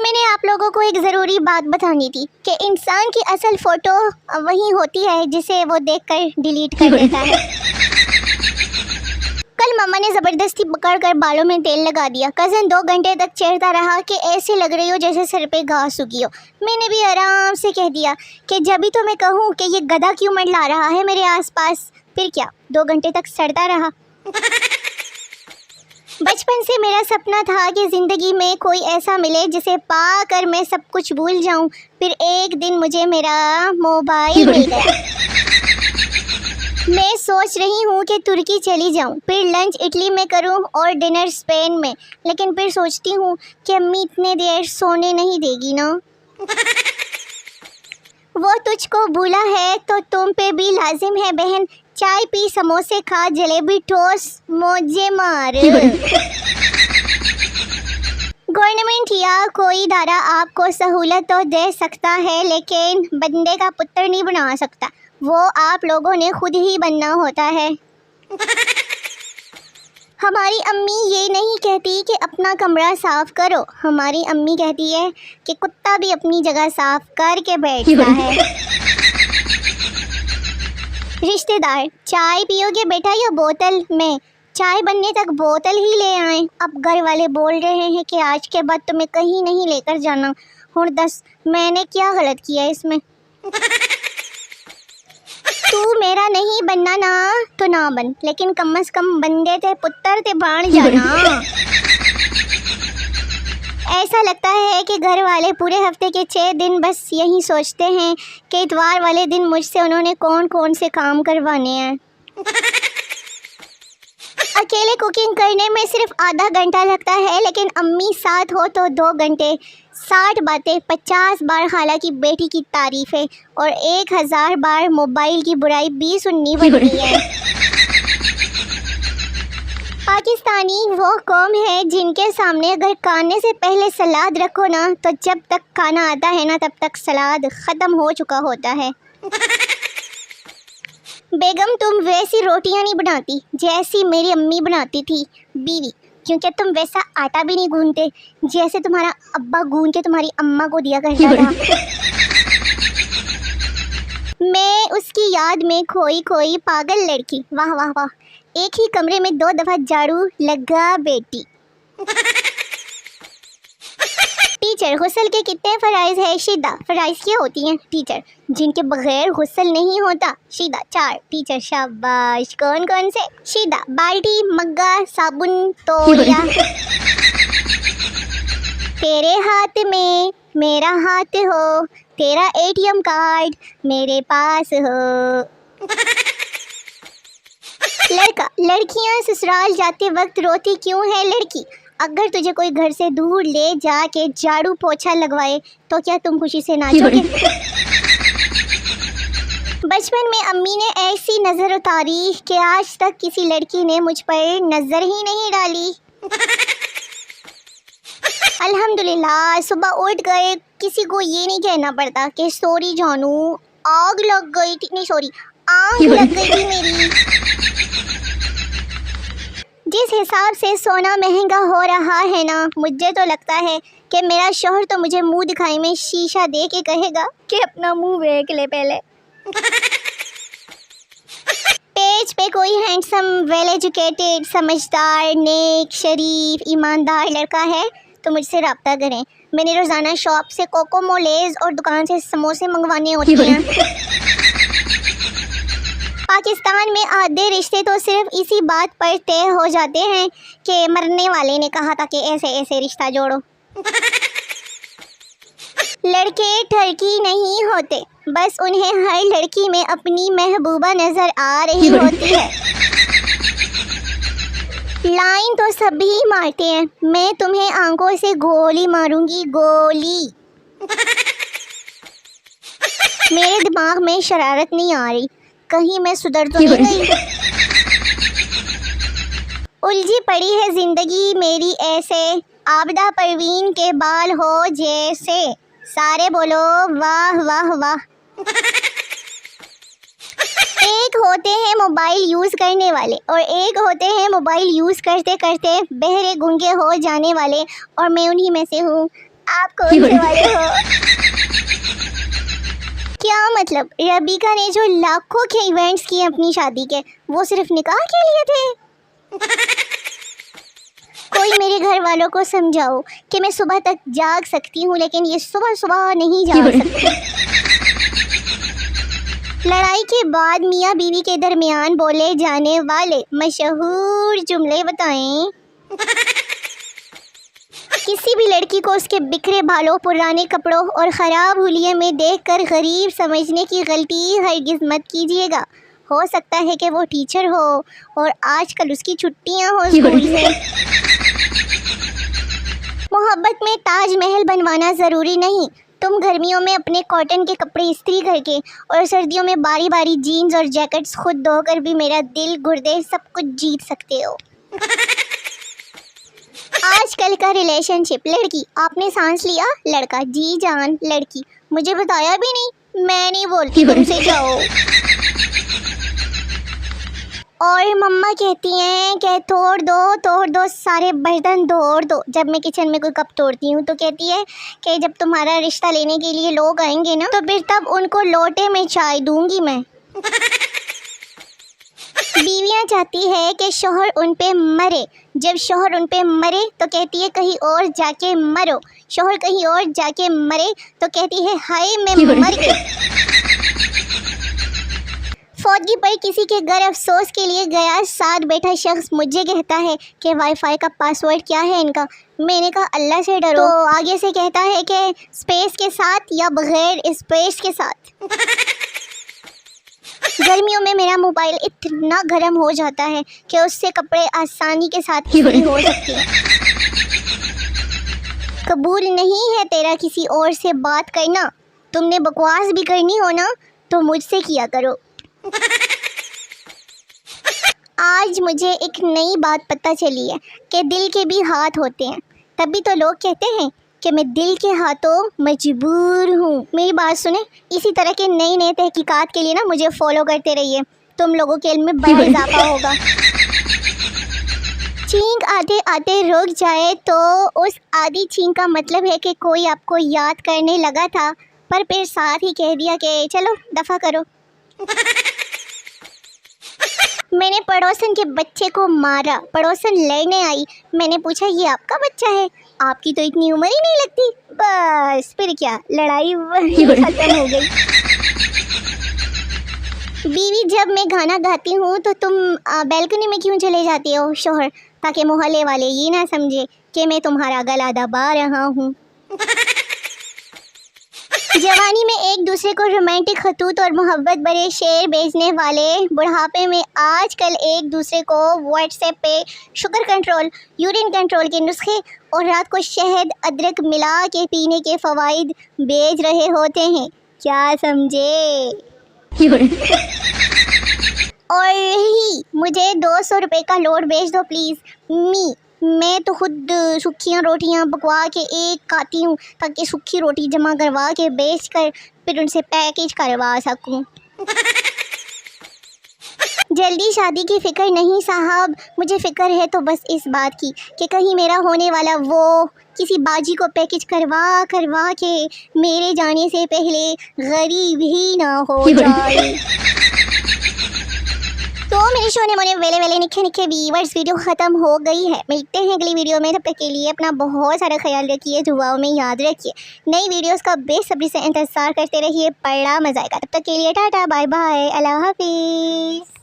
मैंने आप लोगों को एक ज़रूरी बात बतानी थी कि इंसान की असल फ़ोटो वही होती है जिसे वो देखकर डिलीट कर देता है। कल मम्मा ने ज़बरदस्ती पकड़कर बालों में तेल लगा दिया। कज़न 2 घंटे तक चेहरा रहा कि ऐसे लग रही हो जैसे सर पे घास उगी हो। मैंने भी आराम से कह दिया कि जब भी तो मैं कहूँ कि ये गधा क्यों मंडला रहा है मेरे आसपास। फिर क्या, 2 घंटे तक सड़ता रहा। बचपन से मेरा सपना था कि ज़िंदगी में कोई ऐसा मिले जिसे पाकर मैं सब कुछ भूल जाऊं। फिर एक दिन मुझे मेरा मोबाइल मिल गया। मैं सोच रही हूँ कि तुर्की चली जाऊँ, फिर लंच इटली में करूँ और डिनर स्पेन में। लेकिन फिर सोचती हूँ कि अम्मी इतने देर सोने नहीं देगी ना। वो तुझको भूला है तो तुम पे भी लाजिम है बहन। चाय पी, समोसे खा, जलेबी ठोस, मौजे मार। गवर्नमेंट या कोई इदारा आपको सहूलत तो दे सकता है लेकिन बंदे का पुत्र नहीं बना सकता। वो आप लोगों ने खुद ही बनना होता है। हमारी अम्मी ये नहीं कहती कि अपना कमरा साफ़ करो, हमारी अम्मी कहती है कि कुत्ता भी अपनी जगह साफ़ करके बैठता है। रिश्तेदार, चाय पियोगे बेटा या बोतल में? चाय बनने तक बोतल ही ले आए। अब घर वाले बोल रहे हैं कि आज के बाद तुम्हें कहीं नहीं लेकर जाना। हुण दस मैंने क्या गलत किया इसमें? तू मेरा नहीं बनना ना तो ना बन, लेकिन कम से कम बंदे थे पुत्र थे बाण जाना। ऐसा लगता है कि घर वाले पूरे हफ्ते के 6 दिन बस यही सोचते हैं कि इतवार वाले दिन मुझसे उन्होंने कौन कौन से काम करवाने हैं। अकेले कुकिंग करने में सिर्फ आधा घंटा लगता है, लेकिन अम्मी साथ हो तो 2 घंटे। 60 बातें, 50 बार खाला की बेटी की तारीफ़ें और 1000 बार मोबाइल की बुराई भी सुननी पड़ती है। पाकिस्तानी वो कौम है जिनके सामने अगर खाने से पहले सलाद रखो ना तो जब तक खाना आता है ना तब तक सलाद ख़त्म हो चुका होता है। बेगम, तुम वैसी रोटियां नहीं बनाती जैसी मेरी अम्मी बनाती थी बीवी, क्योंकि तुम वैसा आटा भी नहीं गूंथते जैसे तुम्हारा अब्बा गूंथ के तुम्हारी अम्मा को दिया करता था। मैं उसकी याद में खोई खोई पागल लड़की। वाह वाह वाह, एक ही कमरे में 2 दफ़ा झाड़ू लगा बेटी। टीचर, गुस्ल के कितने फ़राइज़ है? शीदा, फ़राइज़ क्या होती हैं? टीचर, जिनके बगैर गुस्ल नहीं होता। शीदा, 4। टीचर, शाबाश। कौन कौन से? शीदा, बाल्टी, मग्गा, साबुन, तौलिया। तेरे हाथ में मेरा हाथ हो, तेरा ATM कार्ड मेरे पास हो। लड़का, लड़कियां ससुराल जाते वक्त रोती क्यों है लड़की? अगर तुझे कोई घर से दूर ले जाके झाड़ू पोछा लगवाए तो क्या तुम खुशी से नाचोगे? बचपन में अम्मी ने ऐसी नज़र उतारी कि आज तक किसी लड़की ने मुझ पर नज़र ही नहीं डाली। अल्हम्दुलिल्लाह, सुबह उठ गए, किसी को ये नहीं कहना पड़ता कि सॉरी जानू, आग लग गई थी। नहीं सॉरी, आग लग गई थी मेरी। जिस हिसाब से सोना महंगा हो रहा है ना, मुझे तो लगता है कि मेरा शौहर तो मुझे मुंह दिखाई में शीशा दे के कहेगा कि अपना मुंह देख ले पहले। पेज पे कोई हैंडसम, वेल एजुकेटेड, समझदार, नेक, शरीफ, ईमानदार लड़का है तो मुझसे रब्ता करें। मैंने रोज़ाना शॉप से कोकोमो लेज और दुकान से समोसे मंगवाने होते हैं। पाकिस्तान में आधे रिश्ते तो सिर्फ इसी बात पर तय हो जाते हैं कि मरने वाले ने कहा था कि ऐसे ऐसे रिश्ता जोड़ो। लड़के ठरकी नहीं होते, बस उन्हें हर लड़की में अपनी महबूबा नज़र आ रही होती है। लाइन तो सभी मारते हैं, मैं तुम्हें आंखों से गोली मारूंगी, गोली। मेरे दिमाग में शरारत नहीं आ रही, कहीं मैं सुधर तो नहीं गई। उलझी पड़ी है जिंदगी मेरी ऐसे, आबदा परवीन के बाल हो जैसे। सारे बोलो वाह वाह वाह। एक होते हैं मोबाइल यूज़ करने वाले और एक होते हैं मोबाइल यूज़ करते करते बहरे गूंगे हो जाने वाले, और मैं उन्हीं में से हूँ। आप कौन से वाले हो? क्या मतलब रबीका ने जो लाखों के इवेंट्स किए अपनी शादी के, वो सिर्फ निकाह के लिए थे? कोई मेरे घर वालों को समझाओ कि मैं सुबह तक जाग सकती हूँ, लेकिन ये सुबह सुबह नहीं जाग सकती। लड़ाई के बाद मियाँ बीवी के दरमियान बोले जाने वाले मशहूर जुमले बताएं। किसी भी लड़की को उसके बिखरे बालों, पुराने कपड़ों और ख़राब हुलिये में देखकर गरीब समझने की गलती हरगिज़ मत कीजिएगा। हो सकता है कि वो टीचर हो और आजकल उसकी छुट्टियां हो स्कूल से। मोहब्बत में ताजमहल बनवाना ज़रूरी नहीं। तुम गर्मियों में अपने कॉटन के कपड़े इस्त्री करके और सर्दियों में बारी बारी जीन्स और जैकेट्स खुद धोकर भी मेरा दिल, गुर्दे सब कुछ जीत सकते हो। आजकल का रिलेशनशिप, लड़की आपने सांस लिया, लड़का जी जान, लड़की मुझे बताया भी नहीं, मैं नहीं बोलती तुमसे, जाओ। और मम्मा कहती हैं कि तोड़ दो सारे बर्तन तोड़ दो। जब मैं किचन में कोई कप तोड़ती हूँ तो कहती है कि जब तुम्हारा रिश्ता लेने के लिए लोग आएंगे ना, तो फिर तब उनको लोटे में चाय दूंगी मैं। बीवियाँ चाहती है कि शौहर उन पे मरे। जब शौहर उन पे मरे तो कहती है कहीं और जाके मरो। शौहर कहीं और जाके मरे तो कहती है हाय मैं मर गई। फौतगी पर किसी के घर अफसोस के लिए गया, साथ बैठा शख्स मुझे कहता है कि वाईफाई का पासवर्ड क्या है इनका। मैंने कहा अल्लाह से डरो। तो आगे से कहता है कि स्पेस के साथ या बगैर स्पेस के साथ। गर्मियों में मेरा मोबाइल इतना गर्म हो जाता है कि उससे कपड़े आसानी के साथ इस्त्री हो सकते हैं। कबूल नहीं है तेरा किसी और से बात करना। तुमने बकवास भी करनी हो ना तो मुझसे किया करो। आज मुझे एक नई बात पता चली है कि दिल के भी हाथ होते हैं। तभी तो लोग कहते हैं कि मैं दिल के हाथों मजबूर हूँ। मेरी बात सुने, इसी तरह के नई नई तहकीकात के लिए ना मुझे फॉलो करते रहिए। तुम लोगों के इल्म में बड़ा इजाफा होगा। छींक आते आते रुक जाए तो उस आधी छींक का मतलब है कि कोई आपको याद करने लगा था, पर फिर साथ ही कह दिया कि चलो दफ़ा करो। मैंने पड़ोसन के बच्चे को मारा। पड़ोसन लड़ने आई। मैंने पूछा ये आपका बच्चा है? आपकी तो इतनी उम्र ही नहीं लगती। बस फिर क्या, लड़ाई वहीं खत्म हो गई। बीवी जब मैं गाना गाती हूँ तो तुम बैल्कनी में क्यों चले जाती हो शौहर, ताकि मोहल्ले वाले ये ना समझे कि मैं तुम्हारा गला दबा रहा हूँ। जवानी में एक दूसरे को रोमांटिक खतूत और मोहब्बत भरे शेर भेजने वाले बुढ़ापे में आजकल एक दूसरे को व्हाट्सएप पे शुगर कंट्रोल, यूरिन कंट्रोल के नुस्खे और रात को शहद अदरक मिला के पीने के फ़वाइद भेज रहे होते हैं। क्या समझे? और यही मुझे 200 रुपये का लोड भेज दो प्लीज़। मैं तो खुद सूखियाँ रोटियाँ पकवा के एक खाती हूँ ताकि सूखी रोटी जमा करवा के बेच कर फिर उनसे पैकेज करवा सकूँ। जल्दी शादी की फ़िक्र नहीं साहब, मुझे फ़िक्र है तो बस इस बात की कि कहीं मेरा होने वाला वो किसी बाजी को पैकेज करवा के मेरे जाने से पहले गरीब ही ना हो जाए। तो मेरे शोने मोने वेले निखे व्यूअर्स, वीडियो ख़त्म हो गई है। मिलते हैं अगली वीडियो में। तब तक के लिए अपना बहुत सारा ख्याल रखिए, दुआओं में याद रखिए। नई वीडियोस का बेसब्री से इंतज़ार करते रहिए, बड़ा मज़ा आएगा। तब तक के लिए टाटा बाय बाय, अल्लाह हाफिज़।